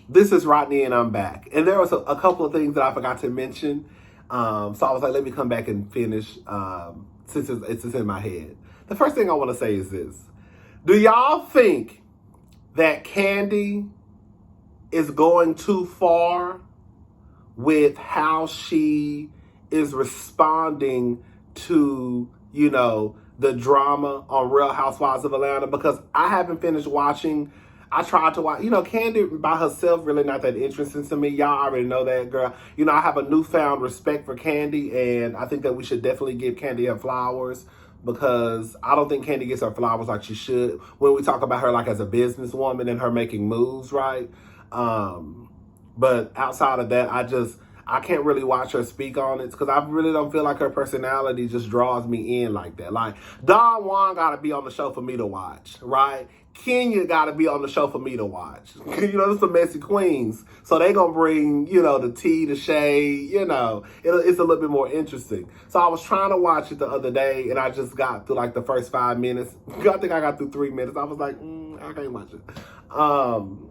This is Rodney and I'm back. And there was a couple of things that I forgot to mention. So I was like, let me come back and finish since it's in my head. The first thing I want to say is this. Do y'all think that Kandi is going too far with how she is responding to, the drama on Real Housewives of Atlanta? Because I haven't finished watching. I tried to watch, Kandi by herself really not that interesting to me. Y'all already know that, girl. I have a newfound respect for Kandi, and I think that we should definitely give Kandi her flowers, because I don't think Kandi gets her flowers like she should when we talk about her like as a businesswoman and her making moves, right? But outside of that, I can't really watch her speak on it because I really don't feel like her personality just draws me in like that. Like, Don Juan got to be on the show for me to watch, right? Kenya got to be on the show for me to watch. This the messy queens. So they going to bring, the tea, the shade, it's a little bit more interesting. So I was trying to watch it the other day, and I just got through like the first 5 minutes. I think I got through 3 minutes. I was like, I can't watch it. I'm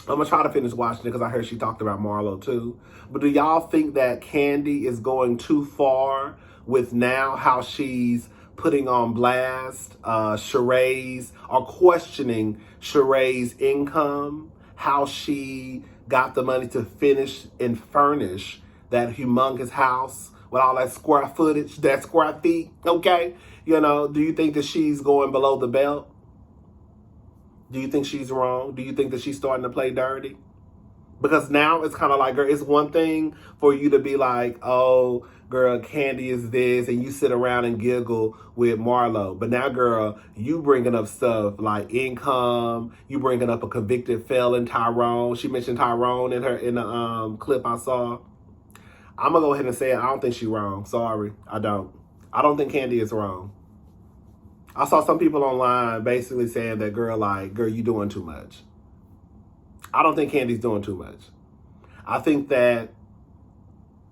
going to try to finish watching it because I heard she talked about Marlo too. But do y'all think that Kandi is going too far with now how she's putting on blast Sheree's, or questioning Sheree's income, how she got the money to finish and furnish that humongous house with all that square footage, that square feet, okay? Do you think that she's going below the belt? Do you think she's wrong? Do you think that she's starting to play dirty? Because now it's kind of like, girl, it's one thing for you to be like, oh, girl, Kandi is this, and you sit around and giggle with Marlo. But now, girl, you bringing up stuff like income. You bringing up a convicted felon, Tyrone. She mentioned Tyrone in the clip I saw. I'm going to go ahead and say it. I don't think she's wrong. Sorry, I don't. I don't think Kandi is wrong. I saw some people online basically saying that, girl, you doing too much. I don't think Kandi's doing too much. I think that,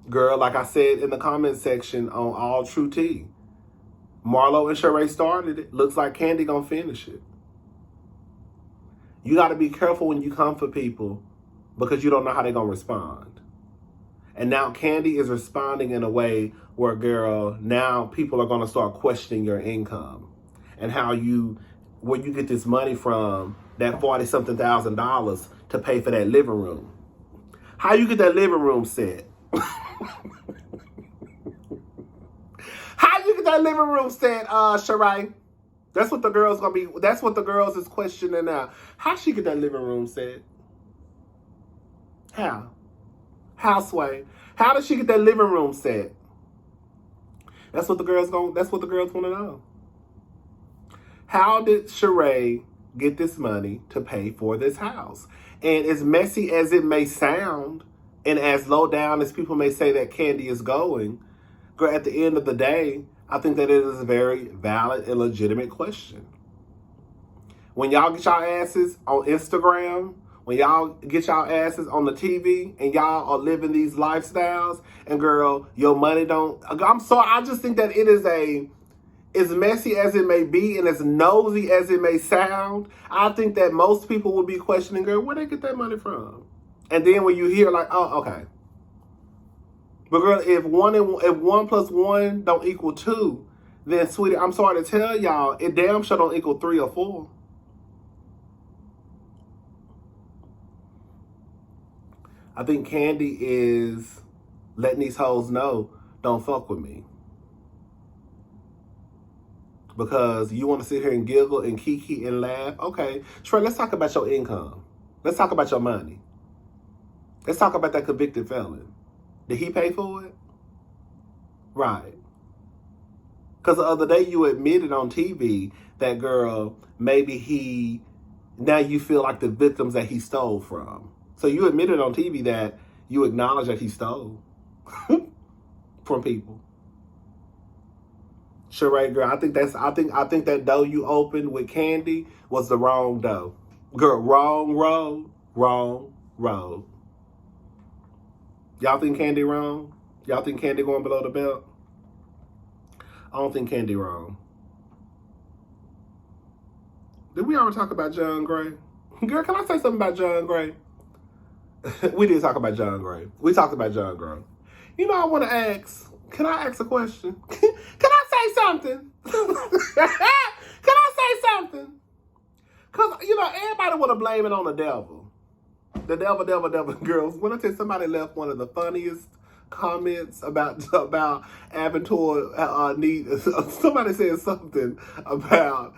girl, like I said in the comment section on All True Tea, Marlo and Sheree started it. Looks like Kandi gonna finish it. You got to be careful when you come for people because you don't know how they're gonna respond. And now Kandi is responding in a way where, girl, now people are gonna start questioning your income and where you get this money from, that $40-something thousand to pay for that living room. How you get that living room set? How you get that living room set, Sheree? That's what the girls is questioning now. How she get that living room set? How? Sway? How did she get that living room set? That's what the girls want to know. How did Sheree get this money to pay for this house? And as messy as it may sound, and as low down as people may say that Kandi is going, girl, at the end of the day, I think that it is a very valid and legitimate question. When y'all get y'all asses on Instagram, when y'all get y'all asses on the TV, and y'all are living these lifestyles, and girl, your money don't... I'm sorry, I just think that it is as messy as it may be and as nosy as it may sound, I think that most people would be questioning, girl, where they get that money from? And then when you hear like, oh, okay. But girl, if 1 plus 1 don't equal 2, then sweetie, I'm sorry to tell y'all, it damn sure don't equal 3 or 4. I think Kandi is letting these hoes know, don't fuck with me. Because you want to sit here and giggle and kiki and laugh. Okay, Sheree, let's talk about your income. Let's talk about your money. Let's talk about that convicted felon. Did he pay for it? Right. Because the other day you admitted on TV that, girl, maybe now you feel like the victims that he stole from. So you admitted on TV that you acknowledge that he stole from people. Sheree, girl, I think that door you opened with Kandi was the wrong door. Girl, wrong road, wrong road. Y'all think Kandi wrong? Y'all think Kandi going below the belt? I don't think Kandi wrong. Did we already talk about John Gray? Girl, can I say something about John Gray? We did talk about John Gray. We talked about John Gray. You know, I want to ask, can I ask a question? Can I say something? Can I say something? Because, you know, everybody want to blame it on the devil. The devil, girls. When I tell you, somebody left one of the funniest comments about Aventura somebody said something about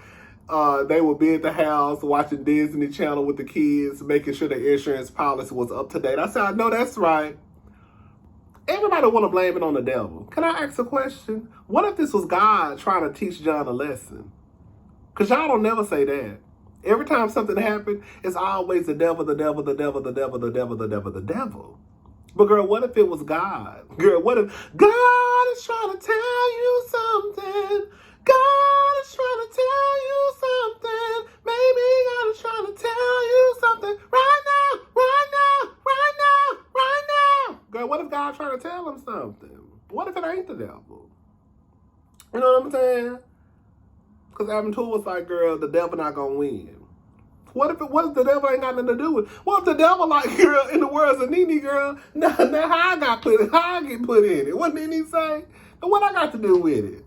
they would be at the house watching Disney Channel with the kids, making sure the insurance policy was up to date. I said, I know that's right. Everybody want to blame it on the devil. Can I ask a question? What if this was God trying to teach John a lesson? Because y'all don't never say that. Every time something happened, it's always the devil, the devil, the devil, the devil, the devil, the devil, the devil. But girl, what if it was God? Girl, what if God is trying to tell you something? God is trying to tell you something. Maybe God is trying to tell you something right now, right now, right now, right now. Girl, what if God trying to tell him something? What if it ain't the devil? You know what I'm saying? Because Aventura was like, girl, the devil not gonna win. What if the devil ain't got nothing to do with it? What if the devil like, girl, in the words of Nene, girl, now how I get put in it? What Nene say? And what I got to do with it?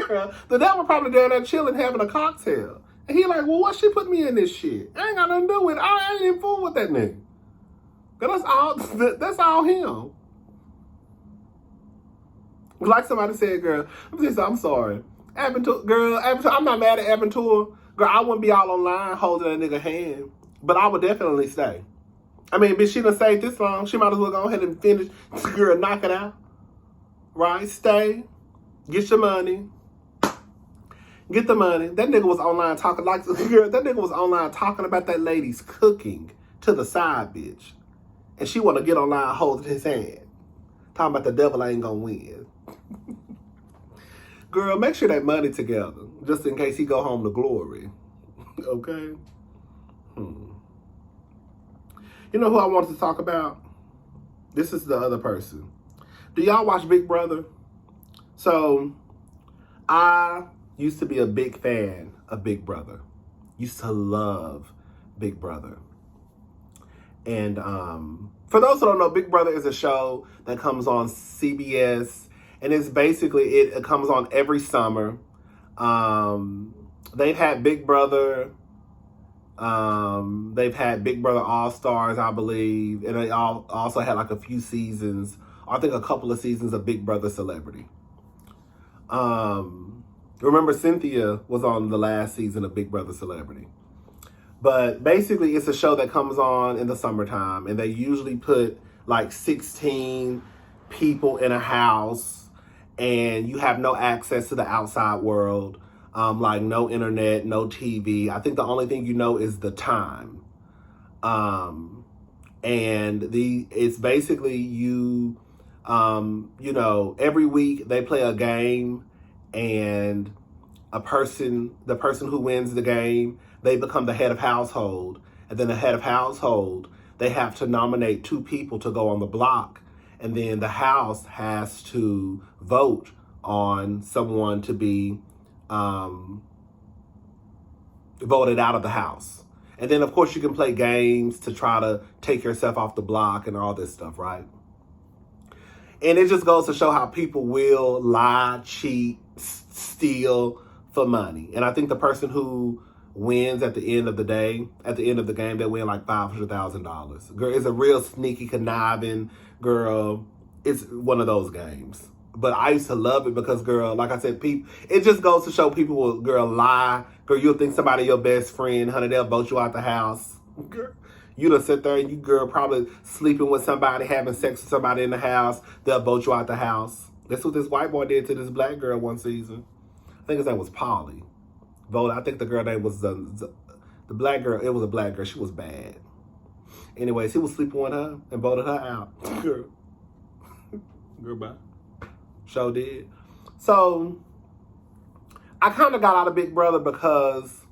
Girl, the devil probably down there chilling, having a cocktail. And he like, well, what she put me in this shit? I ain't got nothing to do with it. I ain't even fool with that nigga. That's all him. Like somebody said, girl, I'm sorry. Aventura, I'm not mad at Aventura. Girl, I wouldn't be all online holding a nigga hand, but I would definitely stay. I mean, bitch, she done stayed this long. She might as well go ahead and finish. Girl, knock it out. Right? Stay. Get your money. Get the money. That nigga was online talking like, girl, that nigga was online talking about that lady's cooking to the side, bitch. And she want to get online holding his hand. Talking about the devil ain't gonna win. Girl, make sure that money together, just in case he go home to glory. Okay? You know who I wanted to talk about? This is the other person. Do y'all watch Big Brother? So, I used to be a big fan of Big Brother. Used to love Big Brother. And for those who don't know, Big Brother is a show that comes on CBS. And it's basically, it comes on every summer. They've had Big Brother. They've had Big Brother All-Stars, I believe. And they also had like a few seasons, I think a couple of seasons of Big Brother Celebrity. Remember Cynthia was on the last season of Big Brother Celebrity. But basically, it's a show that comes on in the summertime. And they usually put like 16 people in a house. And you have no access to the outside world, like no internet, no TV. I think the only thing you know is the time. And it's basically you know, every week they play a game, and the person who wins the game, they become the head of household. And then the head of household, they have to nominate 2 people to go on the block. And then the house has to vote on someone to be voted out of the house. And then, of course, you can play games to try to take yourself off the block and all this stuff, right? And it just goes to show how people will lie, cheat, steal for money. And I think the person who wins at the end of the day, at the end of the game, they win like $500,000. Girl, it's a real sneaky, conniving, girl, it's one of those games. But I used to love it because, girl, like I said, it just goes to show people will, girl, lie. Girl, you'll think somebody your best friend, honey, they'll vote you out the house. Girl, you done sit there and you, girl, probably sleeping with somebody, having sex with somebody in the house. They'll vote you out the house. That's what this white boy did to this black girl one season. I think his name was Polly. I think the girl name was the black girl. It was a black girl. She was bad. Anyways, he was sleeping with her and voted her out. Girl. Goodbye. Show did. So, I kind of got out of Big Brother because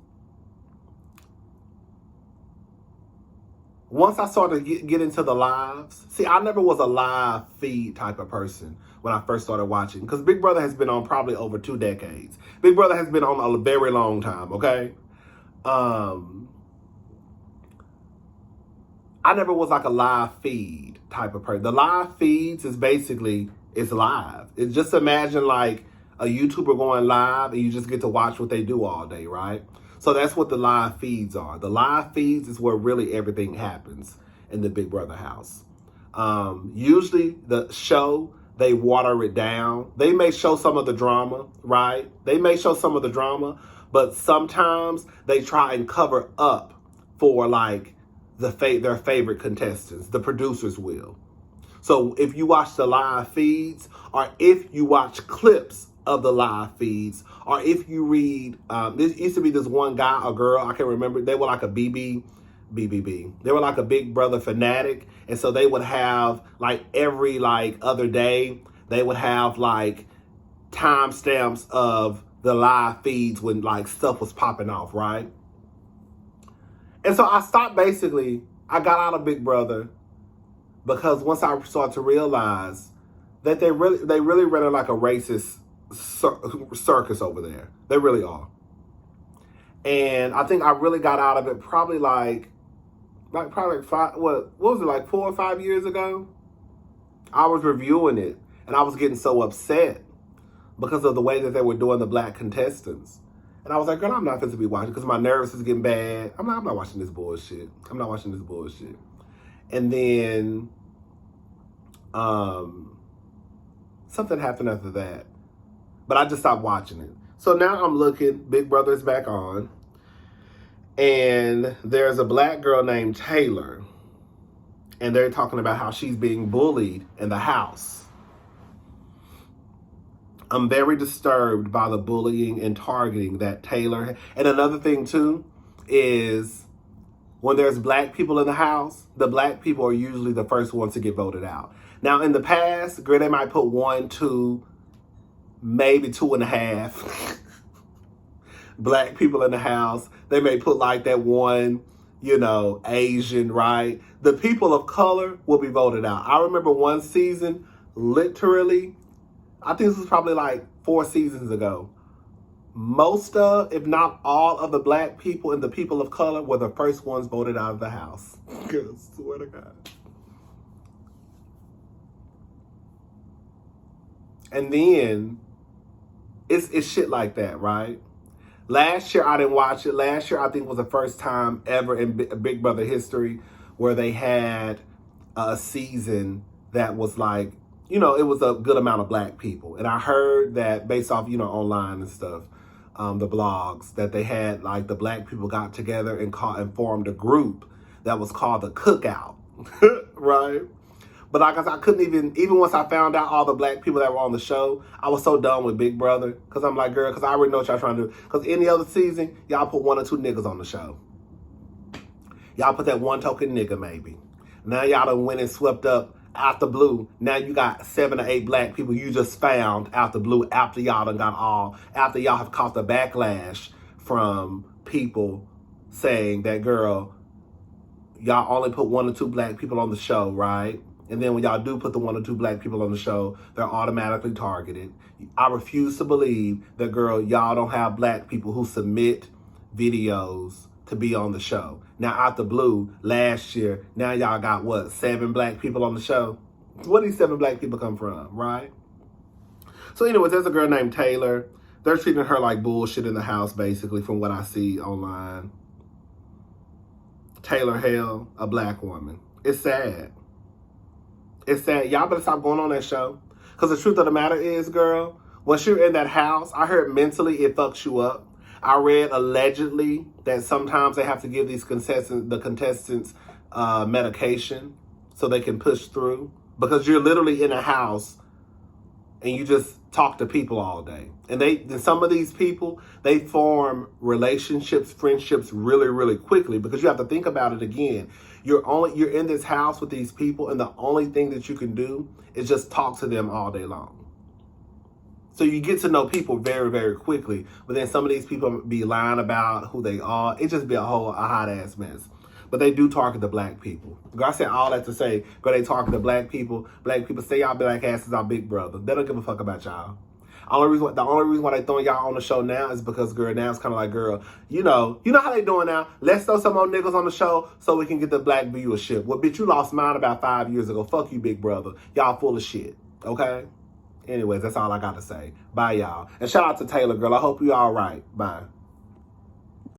once I started to get into the lives, see, I never was a live feed type of person when I first started watching, because Big Brother has been on probably over 2 decades. Big Brother has been on a very long time, okay? I never was like a live feed type of person. The live feeds is basically, it's live. It's just imagine like a YouTuber going live and you just get to watch what they do all day, right? So that's what the live feeds are. The live feeds is where really everything happens in the Big Brother house. Usually the show, they water it down. They may show some of the drama, right? They may show some of the drama, but sometimes they try and cover up for like their favorite contestants. The producers will. So if you watch the live feeds, or if you watch clips of the live feeds, or if you read, there used to be this one guy or girl, I can't remember, they were like a BBB. They were like a Big Brother fanatic. And so they would have like every like other day, they would have like timestamps of the live feeds when like stuff was popping off, right? And so I stopped basically, I got out of Big Brother because once I started to realize that they really running like a racist circus over there. They really are. And I think I really got out of it probably like five, what was it, like 4 or 5 years ago? I was reviewing it and I was getting so upset because of the way that they were doing the black contestants. And I was like, girl, I'm not fit to be watching because my nerves is getting bad. I'm not watching this bullshit. I'm not watching this bullshit. And then something happened after that. But I just stopped watching it. So now I'm looking, Big Brother is back on. And there's a black girl named Taylor. And they're talking about how she's being bullied in the house. I'm very disturbed by the bullying and targeting that Taylor. And another thing too is when there's black people in the house, the black people are usually the first ones to get voted out. Now in the past, girl, they might put 1, 2, maybe 2.5 black people in the house. They may put like that one, Asian, right? The people of color will be voted out. I remember one season, literally, I think this was probably like 4 seasons ago. Most of, if not all of the black people and the people of color were the first ones voted out of the house. I swear to God. And then, it's shit like that, right? Last year, I didn't watch it. Last year, I think was the first time ever in Big Brother history where they had a season that was like, it was a good amount of black people. And I heard that based off, online and stuff, the blogs, that they had like the black people got together and formed a group that was called the Cookout, right? But like I said, I couldn't even once I found out all the black people that were on the show, I was so done with Big Brother. Because I'm like, girl, because I already know what y'all trying to do. Because any other season, y'all put 1 or 2 niggas on the show. Y'all put that one token nigga maybe. Now y'all done went and swept up out the blue. Now you got 7 or 8 black people you just found out the blue after y'all done after y'all have caught the backlash from people saying that, girl, y'all only put 1 or 2 black people on the show, right? And then when y'all do put the 1 or 2 black people on the show, they're automatically targeted. I refuse to believe that, girl, y'all don't have black people who submit videos to be on the show. Now, out the blue, last year, now y'all got, 7 black people on the show? Where these 7 black people come from, right? So anyways, there's a girl named Taylor. They're treating her like bullshit in the house, basically, from what I see online. Taylor Hale, a black woman. It's sad. It's sad. Y'all better stop going on that show. Because the truth of the matter is, girl, once you're in that house, I heard mentally it fucks you up. I read allegedly that sometimes they have to give the contestants medication so they can push through. Because you're literally in a house and you just talk to people all day. And some of these people, they form relationships, friendships really, really quickly, because you have to think about it again. You're in this house with these people, and the only thing that you can do is just talk to them all day long. So you get to know people very, very quickly. But then some of these people be lying about who they are. It just be a hot ass mess. But they do target the black people. I said all that to say, they target the black people. Black people say y'all black asses are Big Brother. They don't give a fuck about y'all. The only reason why they throwing y'all on the show now is because, girl, now it's kind of like, girl, you know how they doing now. Let's throw some more niggas on the show so we can get the black viewership. Well, bitch, you lost mine about 5 years ago. Fuck you, big brother. Y'all full of shit. Okay? Anyways, that's all I got to say. Bye, y'all. And shout out to Taylor, girl. I hope you all right. Bye.